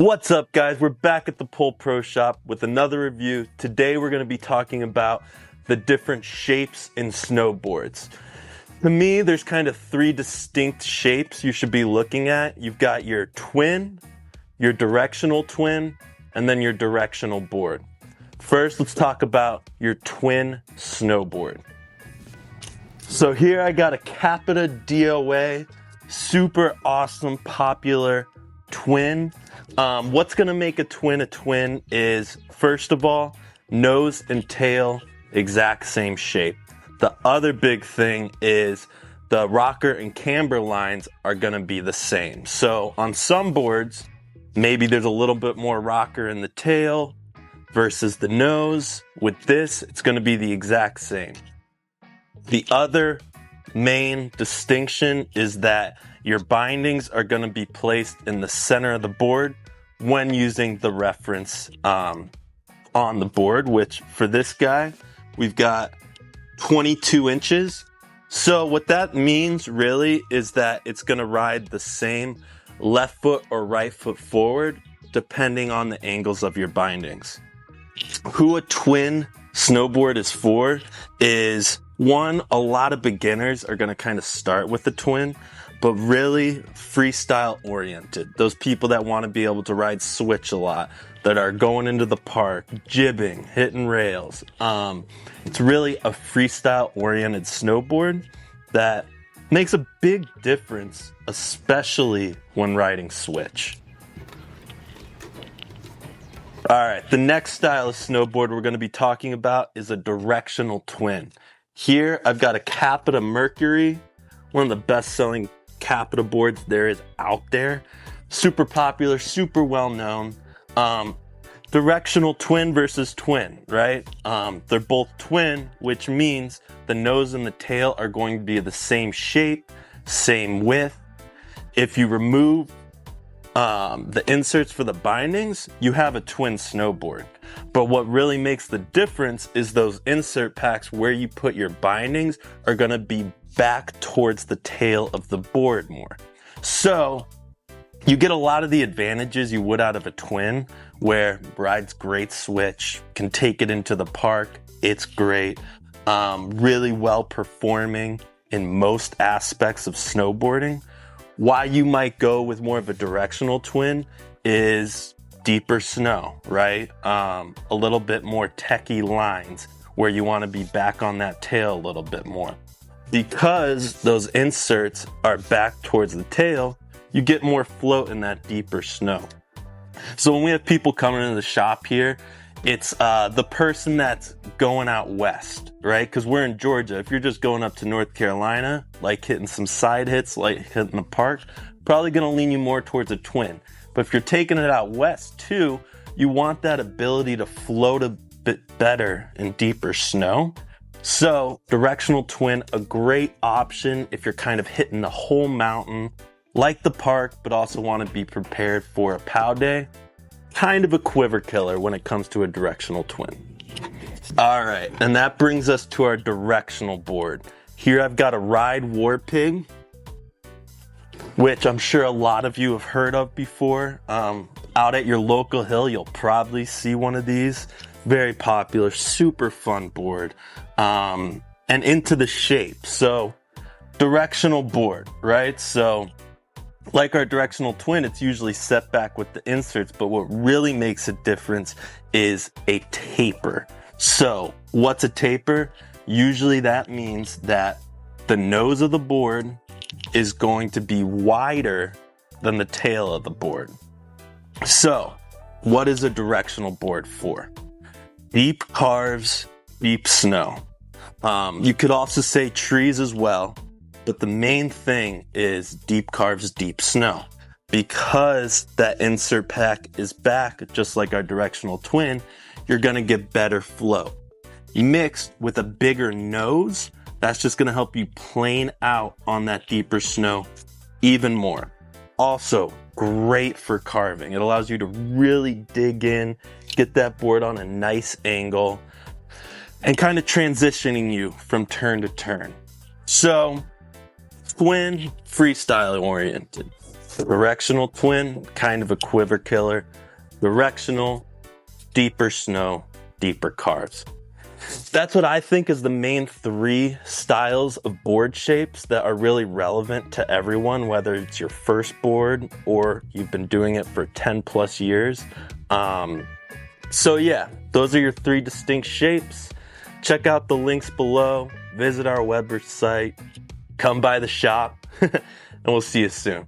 What's up, guys? We're back at the Pole Pro Shop with another review. Today we're going to be talking about the different shapes in snowboards. To me, there's kind of three distinct shapes you should be looking at. You've got your twin, your directional twin, and then your directional board. First, let's talk about your twin snowboard. So here I got a Capita DOA, super awesome, popular twin. What's gonna make a twin is, first of all, nose and tail, exact same shape. The other big thing is the rocker and camber lines are gonna be the same. So on some boards, maybe there's a little bit more rocker in the tail versus the nose. With this, it's gonna be the exact same. The other main distinction is that your bindings are going to be placed in the center of the board when using the reference on the board, which for this guy, we've got 22 inches. So what that means really is that it's going to ride the same left foot or right foot forward depending on the angles of your bindings. Who a twin snowboard is for is, one, a lot of beginners are going to kind of start with the twin, but really freestyle oriented. Those people that want to be able to ride switch a lot, that are going into the park, jibbing, hitting rails. It's really a freestyle oriented snowboard that makes a big difference, especially when riding switch. All right, the next style of snowboard we're going to be talking about is a directional twin. Here I've got a Capita Mercury, one of the best-selling Capita boards there is out there. Super popular, super well known. Directional twin versus twin, right? They're both twin, which means the nose and the tail are going to be the same shape, same width. If you remove the inserts for the bindings, you have a twin snowboard. But what really makes the difference is those insert packs where you put your bindings are going to be back towards the tail of the board more. So you get a lot of the advantages you would out of a twin, where rides great switch, can take it into the park, it's great, really well performing in most aspects of snowboarding. Why you might go with more of a directional twin is deeper snow, right? A little bit more techie lines where you want to be back on that tail a little bit more. Because those inserts are back towards the tail, you get more float in that deeper snow. So when we have people coming into the shop here, it's the person that's going out west, right? Because we're in Georgia. If you're just going up to North Carolina, like hitting some side hits, like hitting the park, probably going to lean you more towards a twin. But if you're taking it out west too, you want that ability to float a bit better in deeper snow. So directional twin, a great option if you're kind of hitting the whole mountain, like the park, but also want to be prepared for a POW day. Kind of a quiver killer when it comes to a directional twin. All right, and that brings us to our directional board. Here I've got a Ride War Pig, which I'm sure a lot of you have heard of before. Out at your local hill, you'll probably see one of these. Very popular, super fun board. And into the shape. So directional board, right? So like our directional twin, it's usually set back with the inserts, but what really makes a difference is a taper. So what's a taper? Usually that means that the nose of the board is going to be wider than the tail of the board. So what is a directional board for? Deep carves, deep snow. You could also say trees as well, but the main thing is deep carves, deep snow. Because that insert pack is back, just like our directional twin, you're gonna get better flow. Mixed with a bigger nose, that's just gonna help you plane out on that deeper snow even more. Also, great for carving. It allows you to really dig in, get that board on a nice angle, and kind of transitioning you from turn to turn. So, twin, freestyle oriented. Directional twin, kind of a quiver killer. Directional, deeper snow, deeper carves. That's what I think is the main 3 styles of board shapes that are really relevant to everyone, whether it's your first board or you've been doing it for 10 plus years. So yeah, those are your 3 distinct shapes. Check out the links below, visit our website, come by the shop, and we'll see you soon.